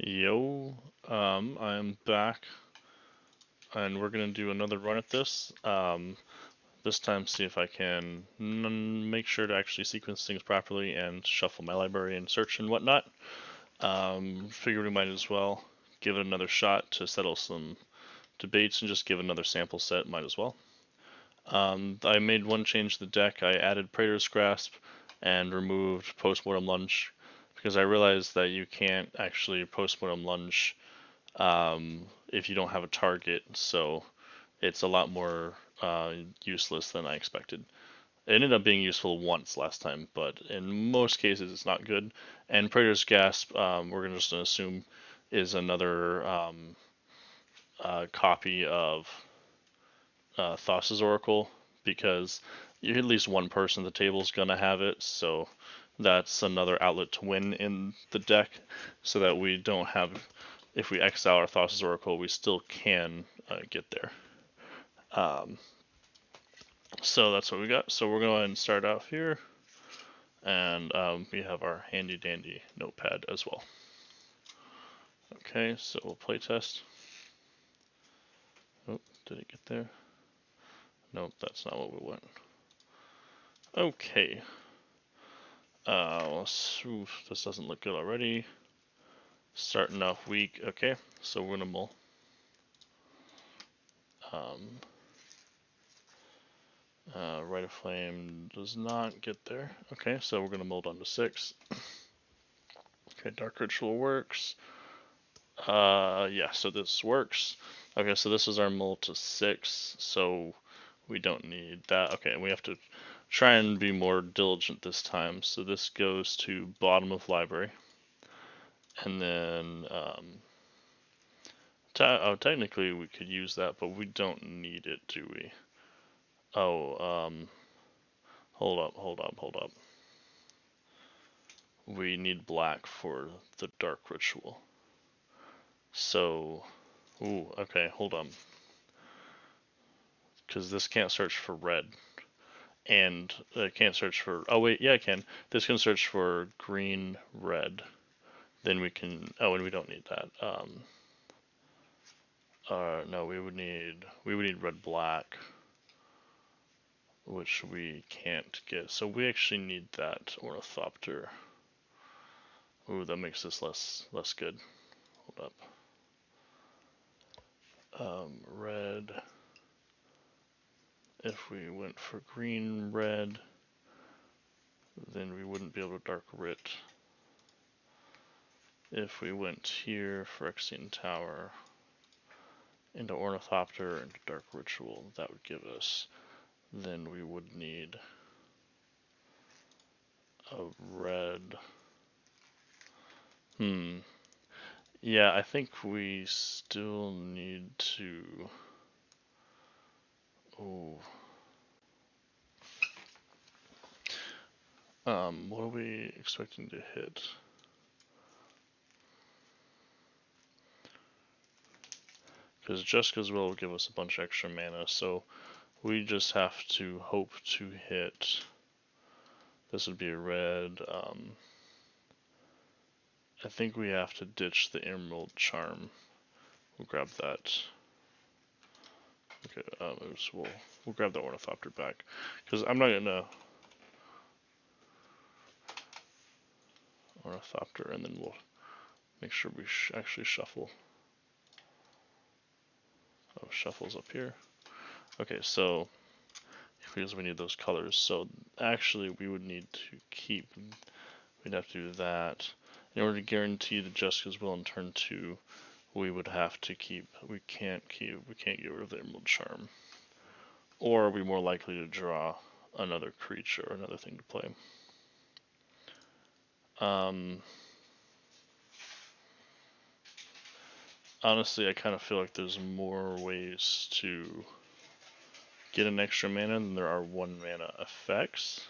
Yo, I'm back, and we're gonna do another run at this. This time, see if I can make sure to actually sequence things properly and shuffle my library and search and whatnot. Figured we might as well give it another shot to settle some debates and just give another sample set. Might as well. I made one change to the deck. I added Praetor's Grasp and removed Postmortem Lunge because I realized that you can't actually Postmortem Lunge if you don't have a target, so it's a lot more useless than I expected. It ended up being useful once last time, but in most cases it's not good. And Praetor's Gasp, we're just going to assume, is another copy of Thassa's Oracle, because at least one person at the table is going to have it, so that's another outlet to win in the deck, so that we don't have, if we exile our Thassa's Oracle, we still can get there. So that's what we got. So we're going to go ahead and start off here, and we have our handy dandy notepad as well. Okay, so we'll play test. Oh, did it get there? Nope, that's not what we want. Okay. This doesn't look good already. Starting off weak. Okay, so we're gonna mull. Rite of Flame does not get there. Okay, so we're gonna mull down to 6. Okay, Dark Ritual works. Yeah, so this works. Okay, so this is our mull to 6, so we don't need that. Okay, we have to try and be more diligent this time. So this goes to bottom of library. And then, technically we could use that, but we don't need it, do we? Oh, hold up. We need black for the Dark Ritual. So, ooh, okay, hold on. Because this can't search for red. And it can't search for, oh wait, yeah, it can. This can search for green, red. Then we can, oh, and we don't need that. No, we would need red, black, which we can't get. So we actually need that Ornithopter. Ooh, that makes this less good. Hold up. Red. If we went for green, red, then we wouldn't be able to Dark Writ. If we went here, Phyrexian Tower, into Ornithopter, into Dark Ritual, that would give us, then we would need a red. Yeah, I think we still need to. Oh. What are we expecting to hit? Because Jessica's will give us a bunch of extra mana, so we just have to hope to hit. This would be a red. I think we have to ditch the Emerald Charm. We'll grab that. Okay, we'll grab the Ornithopter back, because I'm not gonna Ornithopter, and then we'll make sure we actually shuffle. Oh, shuffle's up here. Okay, so because we need those colors, so actually we would need to keep. We'd have to do that in order to guarantee the Jessica's will in turn 2. We would have to keep. We can't get rid of the Emerald Charm. Or are we more likely to draw another creature or another thing to play? Honestly, I kind of feel like there's more ways to get an extra mana than there are 1 mana effects.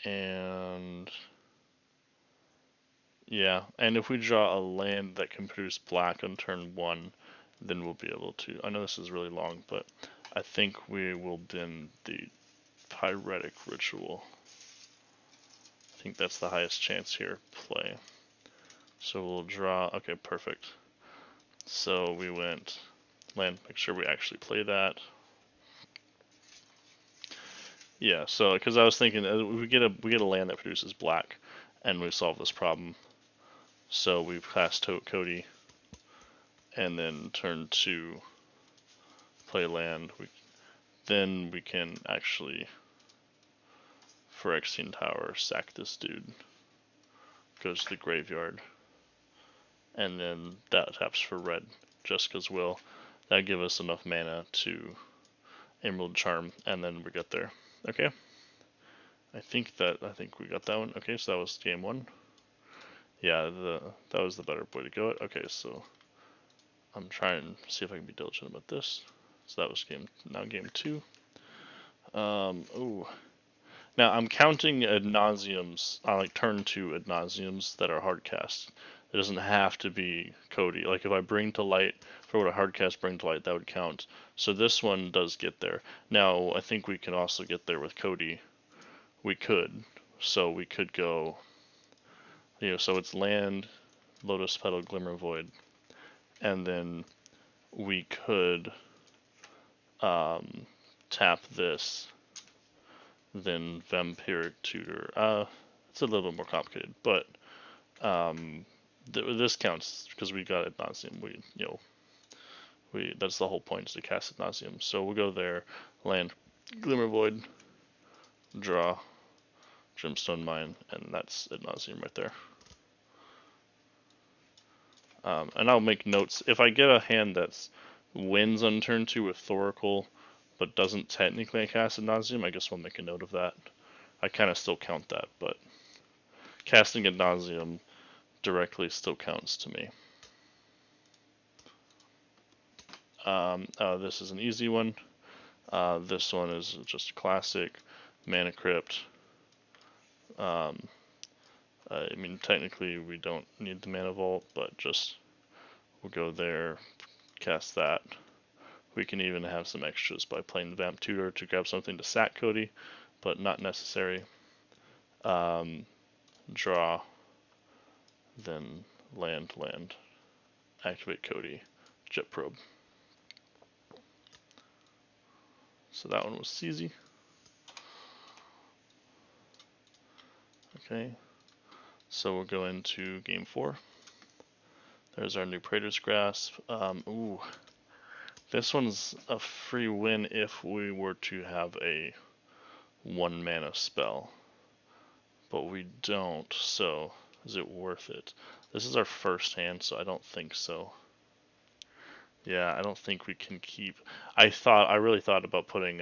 And yeah, and if we draw a land that can produce black on turn 1, then we'll be able to. I know this is really long, but I think we will then the Pyretic Ritual. I think that's the highest chance here. Play. So we'll draw. Okay, perfect. So we went land. Make sure we actually play that. Yeah. So because I was thinking we get a land that produces black, and we solve this problem. So we pass Codie, and then turn to play land. Then we can actually Phyrexian Tower sack this dude. Goes to the graveyard. And then that taps for red, just because will. That give us enough mana to Emerald Charm, and then we get there. Okay. I think we got that one. Okay, so that was game one. Yeah, that was the better way to go. Okay, so I'm trying to see if I can be diligent about this. So that was game two. Ooh. Now I'm counting Ad Nauseams on like turn 2 Ad Nauseams that are hard cast. It doesn't have to be Codie. Like if I bring to light for what a hard cast bring to light, that would count. So this one does get there. Now I think we can also get there with Codie. We could. So we could go. So it's land, Lotus Petal, Glimmer Void, and then we could tap this. Then Vampiric Tutor. It's a little bit more complicated, but this counts because we got Ad Nauseam. That's the whole point, is to cast Ad Nauseam. So we'll go there, land, Glimmer Void, draw, Gemstone Mine, and that's Ad Nauseam right there. And I'll make notes. If I get a hand that's wins on turn 2 with Thoracle, but doesn't technically cast Ad Nauseam, I guess we'll make a note of that. I kind of still count that, but casting Ad Nauseam directly still counts to me. This is an easy one. This one is just a classic Mana Crypt. I mean, technically we don't need the Mana Vault, but just we'll go there, cast that. We can even have some extras by playing the Vamp Tutor to grab something to sack Codie, but not necessary. Draw, then land, activate Codie, Jet Probe. So that one was easy. Okay, so we'll go into game 4. There's our new Praetor's Grasp. Ooh, this one's a free win if we were to have a 1 mana spell, but we don't. So is it worth it? This is our first hand, so I don't think so. Yeah, I don't think we can keep. I really thought about putting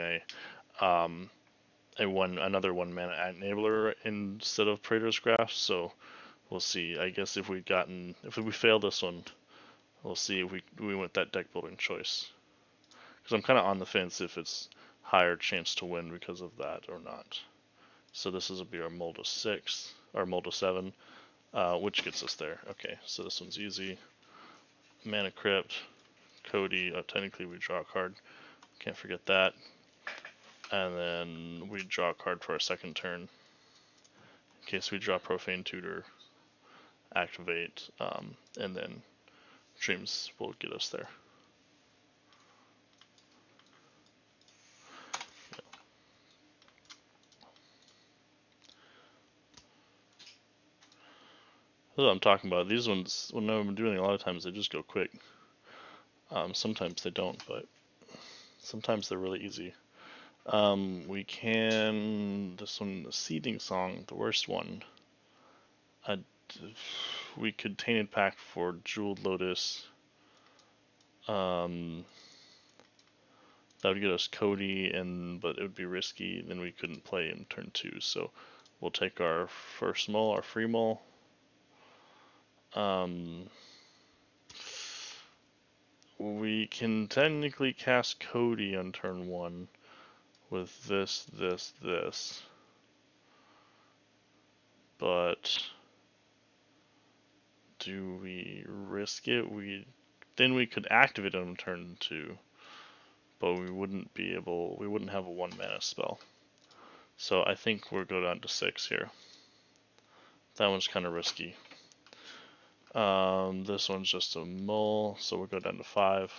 another 1 mana enabler instead of Praetor's Grasp. So we'll see. I guess if we fail this one, we'll see if we went that deck building choice. Because I'm kind of on the fence if it's higher chance to win because of that or not. So this will be our Molda 6 or Molda 7, which gets us there. Okay, so this one's easy. Mana Crypt, Codie. Technically we draw a card. Can't forget that. And then we draw a card for our second turn. In case we draw Profane Tutor, activate, and then Dreams will get us there. That's what I'm talking about. These ones, when I'm doing a lot of times, they just go quick. Sometimes they don't, but sometimes they're really easy. We can, this one, the Seeding Song, the worst one. We could Tainted Pact for Jeweled Lotus. That would get us Codie, but it would be risky. Then we couldn't play in turn 2. So we'll take our first mull, our free mull. We can technically cast Codie on turn 1 with this. But do we risk it? Then we could activate it on turn 2. but we wouldn't have a 1 mana spell. So I think we'll go down to 6 here. That one's kind of risky. This one's just a mull, so we'll go down to 5.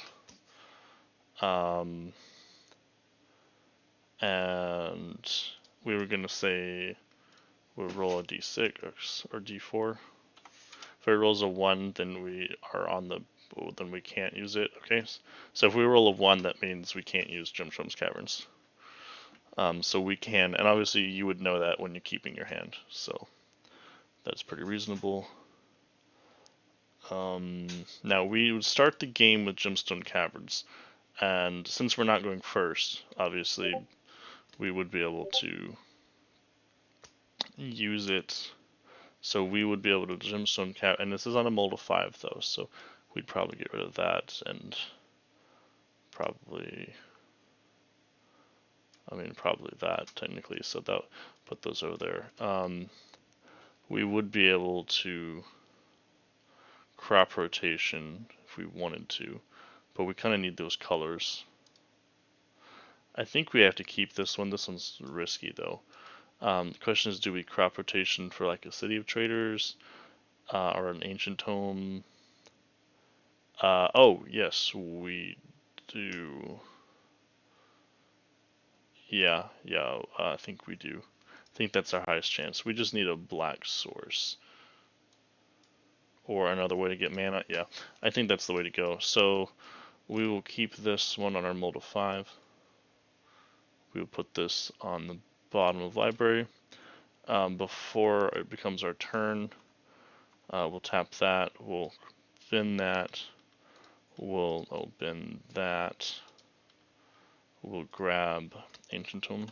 And we were gonna say we'll roll a d6 or d4. If it rolls a 1, then we can't use it. Okay, so if we roll a 1, that means we can't use Gemstone's Caverns. So we can, and obviously you would know that when you're keeping your hand, so that's pretty reasonable. Now we would start the game with Gemstone Caverns, and since we're not going first, obviously we would be able to use it. So we would be able to Gemstone Cavern, and this is on a mold of 5 though, so we'd probably get rid of that, and probably that technically, so that put those over there. We would be able to crop rotation if we wanted to, but we kind of need those colors. I think we have to keep this one. This one's risky though. The question is, do we crop rotation for like a City of Traders or an Ancient Home? Oh yes, we do. Yeah, I think we do. I think that's our highest chance. We just need a black source. Or another way to get mana. Yeah, I think that's the way to go. So we will keep this one on our mold of 5. We will put this on the bottom of library. Before it becomes our turn, we'll tap that. We'll bin that. We'll open that. We'll grab Ancient Tome.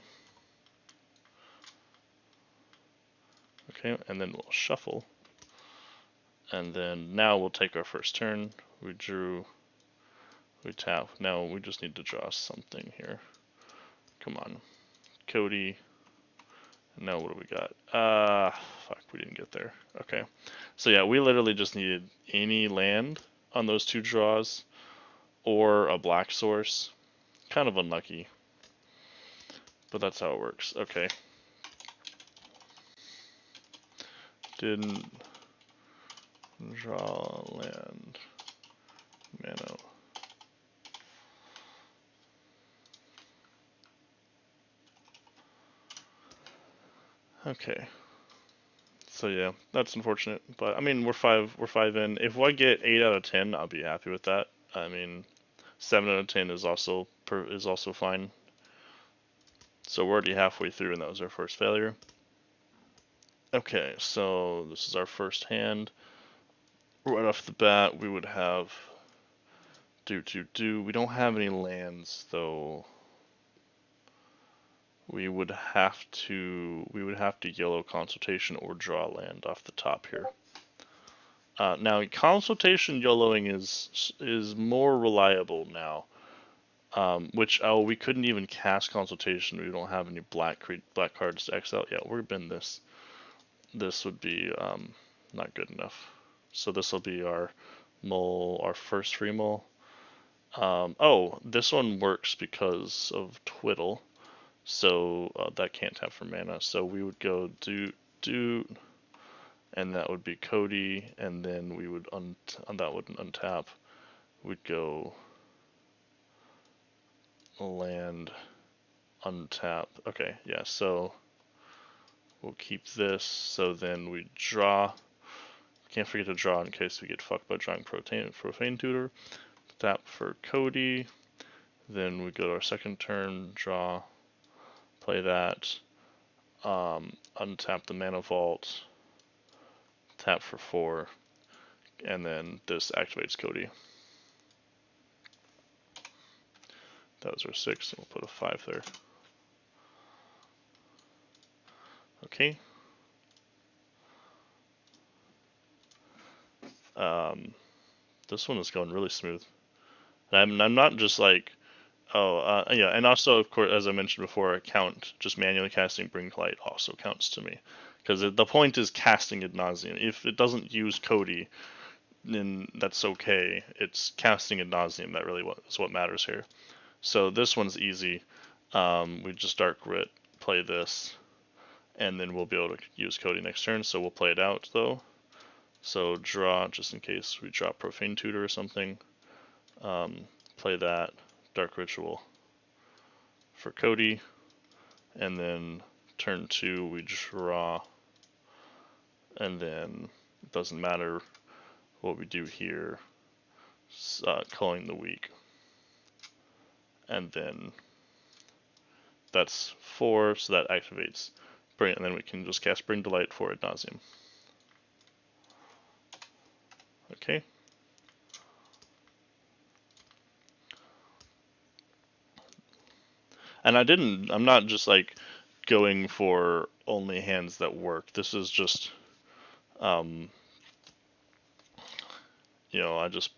Okay, and then we'll shuffle. And then now we'll take our first turn. We drew, we tap. Now we just need to draw something here. Come on. Codie. Now what do we got? Fuck, we didn't get there. Okay. So yeah, we literally just needed any land on those 2 draws or a black source. Kind of unlucky. But that's how it works. Okay. Didn't draw land. Mana. Okay. So yeah, that's unfortunate. But I mean, we're five in. If I get 8 out of 10, I'll be happy with that. I mean, 7 out of 10 is also fine. So we're already halfway through, and that was our first failure. Okay, so this is our first hand. Right off the bat, we would have do. We don't have any lands though. We would have to yellow Consultation or draw land off the top here. Now Consultation YOLOing is more reliable now. We couldn't even cast Consultation. We don't have any black cards to X out yet. We're bin this. This would be not good enough. So this will be our mull, our first free mull. Oh, this one works because of Twiddle. So that can't tap for mana. So we would go do, and that would be Codie, and then we would that would untap. We'd go land, untap. Okay, yeah. So we'll keep this. So then we draw. Can't forget to draw in case we get fucked by drawing Profane Tutor. Tap for Codie. Then we go to our second turn, draw. Play that, untap the Mana Vault, tap for 4, and then this activates Codie. That was our 6, and we'll put a 5 there. Okay. This one is going really smooth. And I'm not just like, yeah, and also, of course, as I mentioned before, just manually casting Bring to Light also counts to me. Because the point is casting Ad Nauseam. If it doesn't use Codie, then that's okay. It's casting Ad Nauseam that really is what matters here. So this one's easy. We just Dark Grit, play this, and then we'll be able to use Codie next turn. So we'll play it out though. So draw, just in case we drop Profane Tutor or something. Play that, Dark Ritual for Codie, and then turn 2 we draw, and then it doesn't matter what we do here, culling the weak, and then that's 4, so that activates Bring, and then we can just cast Bring Delight for Ad Nauseam. Okay. And I'm not just like going for only hands that work. This is just, I just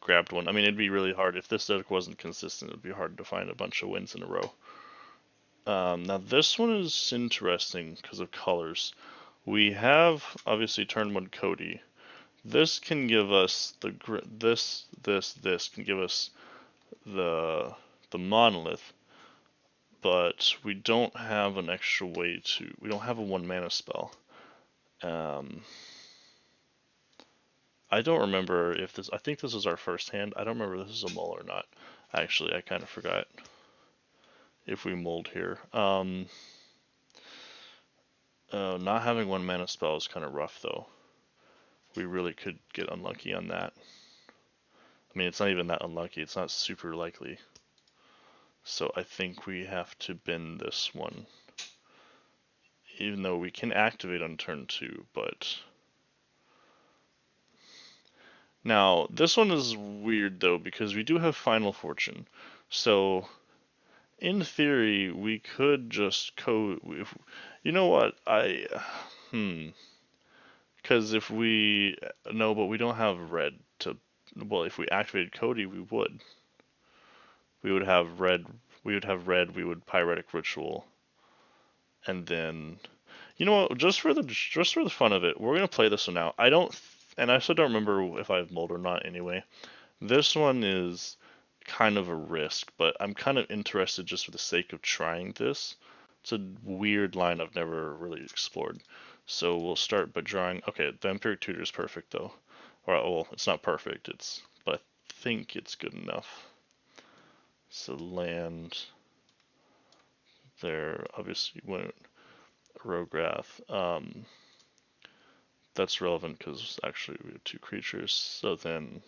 grabbed one. I mean, it'd be really hard if this deck wasn't consistent. It'd be hard to find a bunch of wins in a row. Now this one is interesting because of colors. We have obviously turn 1 Codie. This can give us this can give us the monolith, but we don't have an extra way to. We don't have a 1 mana spell. I don't remember if this. I think this is our first hand. I don't remember if this is a mull or not. Actually, I kind of forgot if we mulled here. Not having 1 mana spell is kind of rough though. We really could get unlucky on that. I mean, it's not even that unlucky. It's not super likely. So I think we have to bend this one. Even though we can activate on turn 2, but... Now, this one is weird though, because we do have Final Fortune. So, in theory, we could just you know what? Because if we... No, but we don't have red to... Well, if we activated Codie, we would. We would have red, we would Pyretic Ritual. And then... You know what, just for the fun of it, we're going to play this one out. And I still don't remember if I have mold or not anyway. This one is kind of a risk, but I'm kind of interested just for the sake of trying this. It's a weird line I've never really explored. So we'll start by drawing. Okay, the Vampiric Tutor is perfect though. Well, it's not perfect, but I think it's good enough. So land there, obviously went Rograth. That's relevant because actually we have 2 creatures. So then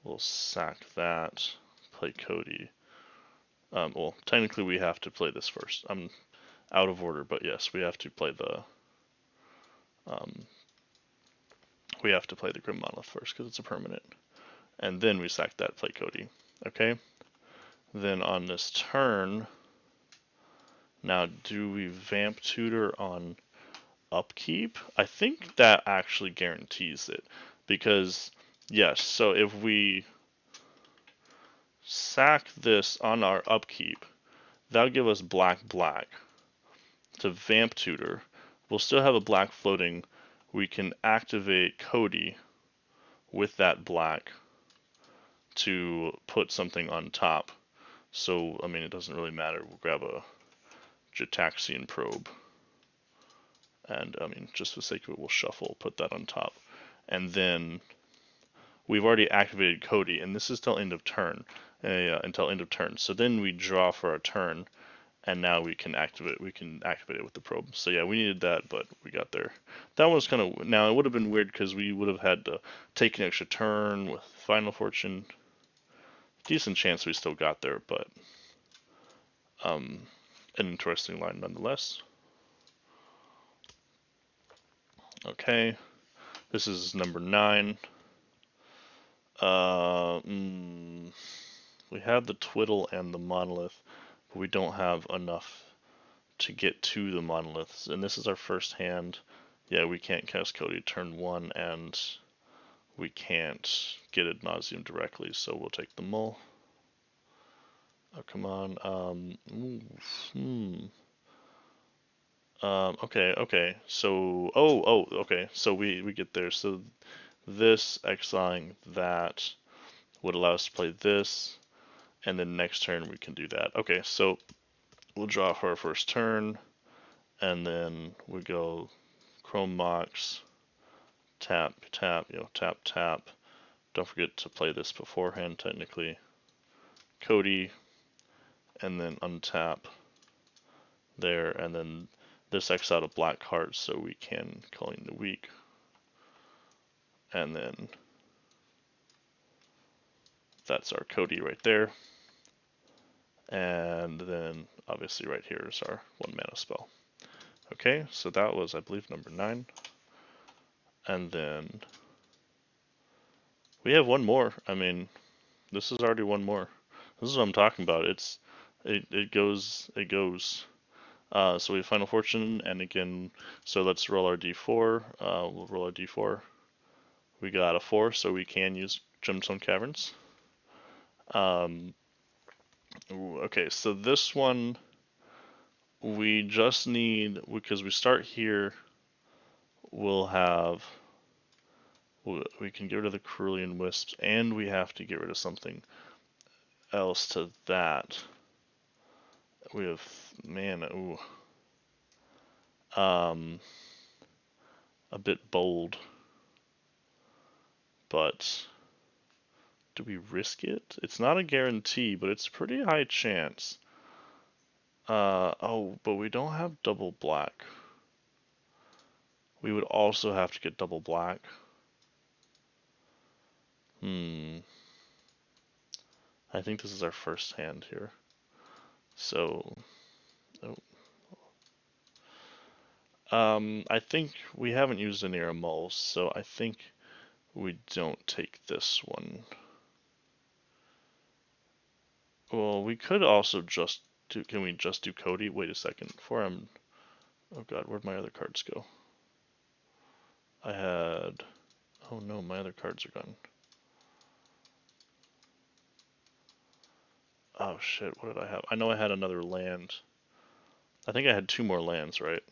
we'll sack that, play Codie. Well, technically we have to play this first. I'm out of order, but yes, we have to play the Grim Monolith first because it's a permanent, and then we sack that, play Codie. Okay. Then on this turn, now do we Vamp Tutor on upkeep? I think that actually guarantees it because yes. So if we sack this on our upkeep, that'll give us black to Vamp Tutor. We'll still have a black floating. We can activate Codie with that black to put something on top. So, I mean, it doesn't really matter. We'll grab a Jataxian Probe. And, I mean, just for the sake of it, we'll shuffle, put that on top. And then we've already activated Codie, and this is till end of turn. Until end of turn. So then we draw for our turn, and now we can activate it with the probe. So yeah, we needed that, but we got there. That was kind of... Now, it would have been weird because we would have had to take an extra turn with Final Fortune. Decent chance we still got there, but an interesting line nonetheless. Okay, this is number 9. We have the Twiddle and the Monolith, but we don't have enough to get to the Monoliths. And this is our first hand. Yeah, we can't cast Codie turn 1, and we can't get Ad Nauseam directly, so we'll take the mull. Oh, come on. Okay. So, okay. So we get there. So this exiling that would allow us to play this, and then next turn we can do that. Okay, so we'll draw for our first turn, and then we go Chrome Mox, tap, tap, tap, tap. Don't forget to play this beforehand, technically. Codie, and then untap there, and then this X out a black card so we can Culling the Weak. And then that's our Codie right there. And then obviously right here is our 1 mana spell. Okay, so that was, I believe, number 9. And then we have one more. I mean, this is already one more. This is what I'm talking about. It goes. So we have Final Fortune, and again, so let's roll our d4. We'll roll our d4. We got a 4, so we can use Gemstone Caverns. Okay, so this one we just need, because we start here, we'll have, we can get rid of the Cerulean Wisps, and we have to get rid of something else to that. We have mana, a bit bold, but do we risk it? It's not a guarantee, but it's a pretty high chance. Oh, but we don't have double black. We would also have to get double black. I think this is our first hand here. So, I think we haven't used any Air Mulls, so I think we don't take this one. Well, we could also just do, can we just do Codie? Wait a second, before I'm, oh god, where'd my other cards go? I had, oh no, my other cards are gone. Oh shit, what did I have? I know I had another land. I think I had 2 more lands, right?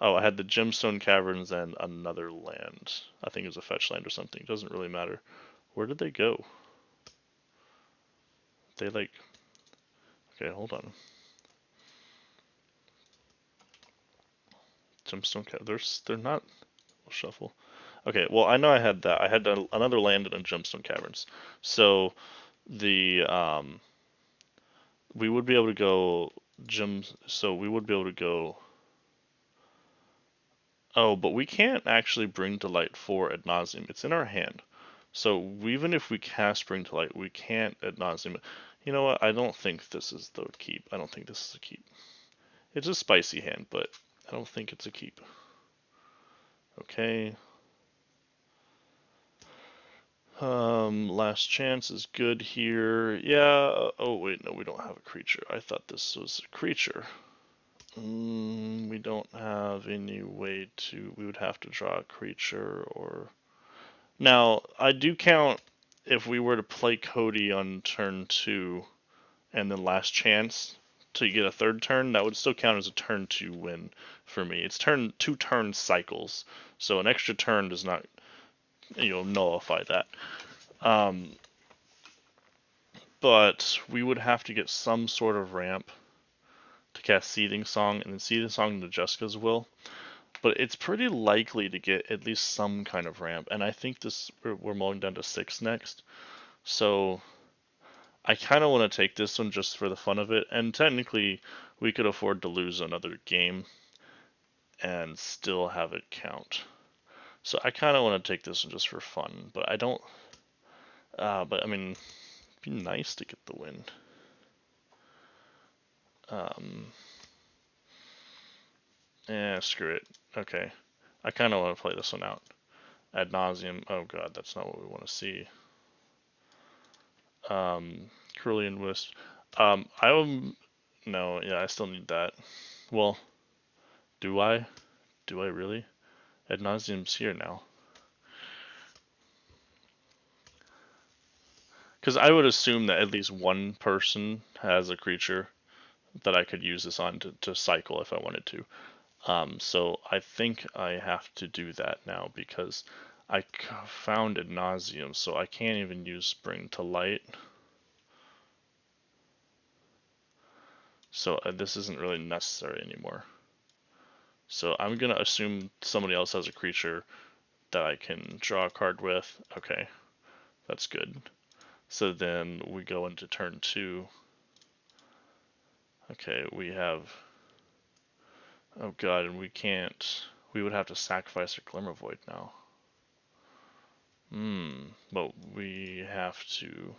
Oh, I had the Gemstone Caverns and another land. I think it was a fetch land or something. It doesn't really matter. Where did they go? They like... Okay, hold on. Gemstone Caverns. They're not... We'll shuffle. Okay, well, I know I had that. I had another land and a Gemstone Caverns. So, the... we would be able to go... So, we would be able to go... Oh, but we can't actually bring to light for Ad Nauseam. It's in our hand. So even if we cast Bring to Light, we can't Ad Nauseam. You know what? I don't think this is the keep. I don't think this is a keep. It's a spicy hand, but I don't think it's a keep. Okay. Last chance is good here. Yeah. Oh wait, no, we don't have a creature. I thought this was a creature. We don't have any way to. We would have to draw a creature or. Now I do count if we were to play Codie on turn 2 and then last chance to get a third turn, that would still count as a turn 2 win for me. It's 2 turn cycles, so an extra turn does not, nullify that. But we would have to get some sort of ramp to cast Seething Song, and then Seething Song to Jessica's Will. But it's pretty likely to get at least some kind of ramp, and I think we're mulling down to 6 next. So I kind of want to take this one just for the fun of it, and technically we could afford to lose another game and still have it count. So I kind of want to take this one just for fun, but I don't. But I mean, it'd be nice to get the win. Screw it. Okay, I kind of want to play this one out. Ad Nauseam. Oh god, that's not what we want to see. Cerulean Wisp. No, yeah, I still need that. Well, do I? Do I really? Ad Nauseam's here now. Because I would assume that at least one person has a creature that I could use this on to cycle if I wanted to. So I think I have to do that now because I found Ad Nauseam, so I can't even use Spring to Light. So this isn't really necessary anymore. So I'm gonna assume somebody else has a creature that I can draw a card with. Okay, that's good. So then we go into turn 2. Okay, we have... Oh god, and we can't... We would have to sacrifice our Glimmervoid now. But we have to...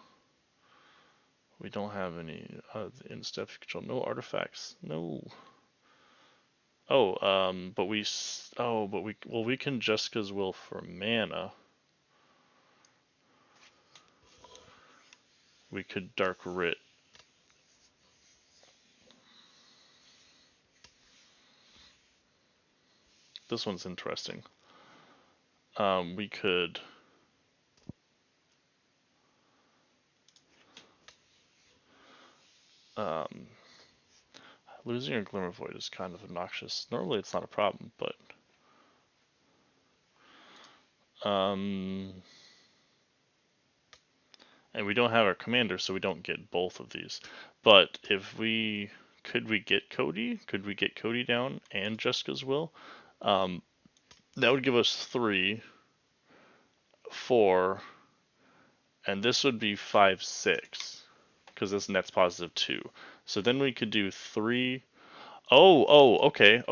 We don't have any in-step control. No artifacts. No. Oh, but we... Oh, but we... Well, we can Jessica's Will for mana. We could Dark Writ. This one's interesting. We could... Losing your Glimmervoid is kind of obnoxious. Normally it's not a problem, but... And we don't have our commander, so we don't get both of these. But if we... Could we get Codie? Could we get Codie down and Jessica's Will? That would give us 3, 4, and this would be 5, 6. Because this net's positive 2. So then we could do 3... okay,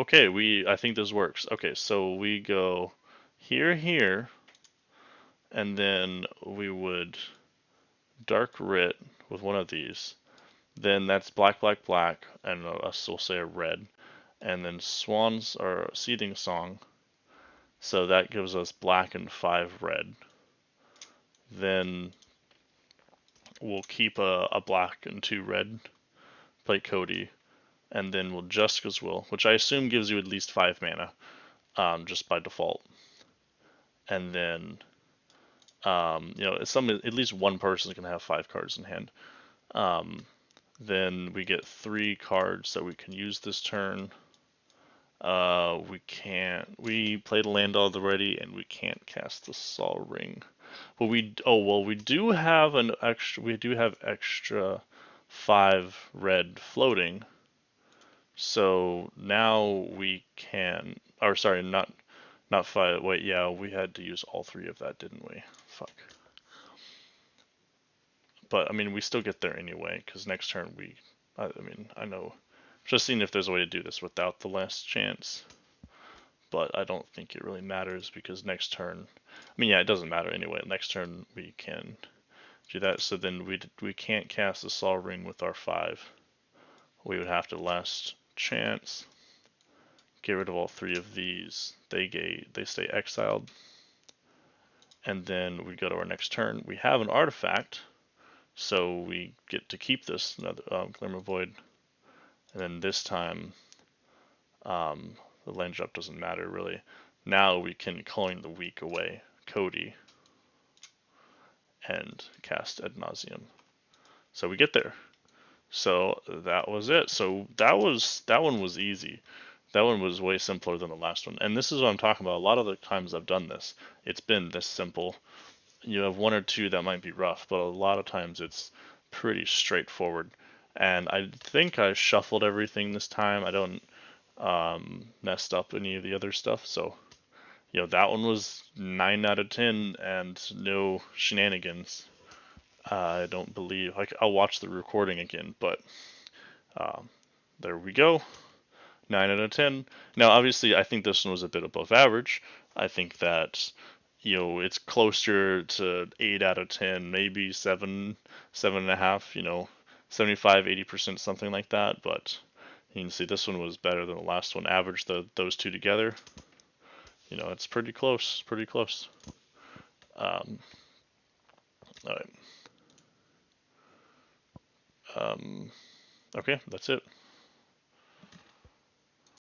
I think this works. Okay, so we go here, here, and then we would Dark Writ with one of these. Then that's black, black, black, and us will say a red. And then Swans are Seething Song, so that gives us black and 5 red. Then we'll keep a black and 2 red, play Codie, and then we'll Jessica's Will, which I assume gives you at least 5 mana, just by default. And then, at least one person can have 5 cards in hand. Then we get 3 cards that we can use this turn. We played a land already, and we can't cast the Sol Ring. But we do have extra 5 red floating. So now we can, or sorry, not 5, wait, yeah, we had to use all 3 of that, didn't we? Fuck. But, I mean, we still get there anyway, because next turn I know. Just seeing if there's a way to do this without the last chance. But I don't think it really matters, because next turn... I mean, yeah, it doesn't matter anyway. Next turn we can do that, so then we can't cast the Sol Ring with our 5. We would have to last chance. Get rid of all 3 of these. They stay exiled. And then we go to our next turn. We have an artifact, so we get to keep this Glimmervoid. And then this time, the land drop doesn't matter really. Now we can Culling the Weak away, Codie, and cast Ad Nauseam. So we get there. So that was it. So that one was easy. That one was way simpler than the last one. And this is what I'm talking about. A lot of the times I've done this, it's been this simple. You have 1 or 2 that might be rough, but a lot of times it's pretty straightforward. And I think I shuffled everything this time. I don't messed up any of the other stuff. So, that one was 9 out of 10 and no shenanigans. I don't believe, I'll watch the recording again, but there we go. 9 out of 10. Now, obviously, I think this one was a bit above average. I think that, it's closer to 8 out of 10, maybe 7, 7.5, 75, 80%, something like that. But you can see this one was better than the last one. Average those 2 together. It's pretty close, pretty close. All right. Okay, that's it.